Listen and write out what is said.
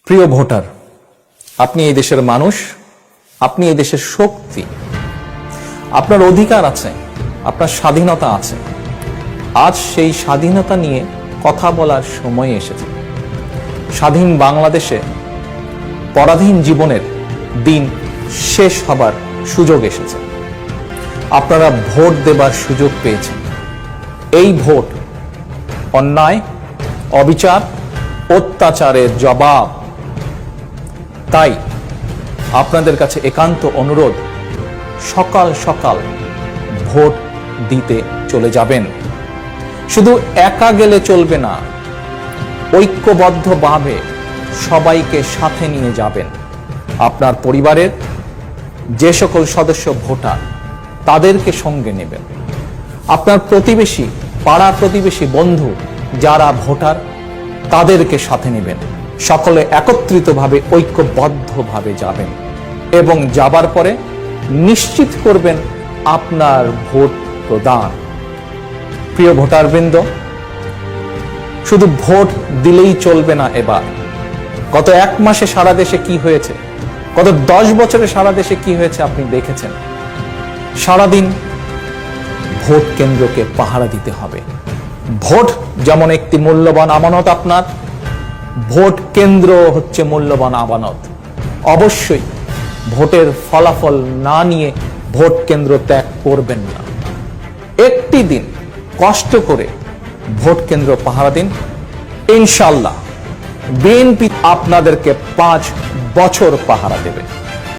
প্রিয় ভোটার, আপনি এই দেশের মানুষ, আপনি এই দেশের শক্তি, আপনার অধিকার আছে, আপনার স্বাধীনতা আছে। আজ সেই স্বাধীনতা নিয়ে কথা বলার সময় এসেছে। স্বাধীন বাংলাদেশে পরাধীন জীবনের দিন শেষ হবার সুযোগ এসেছে। আপনারা ভোট দেবার সুযোগ পেয়েছেন। এই ভোট অন্যায়, অবিচার, অত্যাচারের জবাব। তাই আপনাদের কাছে একান্ত অনুরোধ, সকাল সকাল ভোট দিতে চলে যাবেন। শুধু একা গেলে চলবে না, ঐক্যবদ্ধভাবে সবাইকে সাথে নিয়ে যাবেন। আপনার পরিবারের যে সকল সদস্য ভোটার, তাদেরকে সঙ্গে নেবেন। আপনার প্রতিবেশী, পাড়া প্রতিবেশী, বন্ধু যারা ভোটার, তাদেরকে সাথে নেবেন। সকলে একত্রিতভাবে ঐক্যবদ্ধভাবে যাবেন এবং যাবার পরে নিশ্চিত করবেন আপনার ভোট প্রদান। প্রিয় ভোটারবৃন্দ, শুধু ভোট দিলেই চলবে না। এবার গত এক মাসে সারা দেশে কি হয়েছে, গত 10 বছরে সারা দেশে কি হয়েছে আপনি দেখেছেন। সারাদিন ভোট কেন্দ্রকে পাহারা দিতে হবে। ভোট যেমন একটি মূল্যবান আমানত, আপনার ভোট কেন্দ্র হচ্ছে মূল্যবান আমানত। অবশ্যই ভোটের ফলাফল না নিয়ে ভোট কেন্দ্র ত্যাগ করবেন না। একটি দিন কষ্ট করে ভোট কেন্দ্র পাহারা দিন। ইনশাআল্লাহ বিএনপি আপনাদেরকে 5 বছর পাহারা দেবে।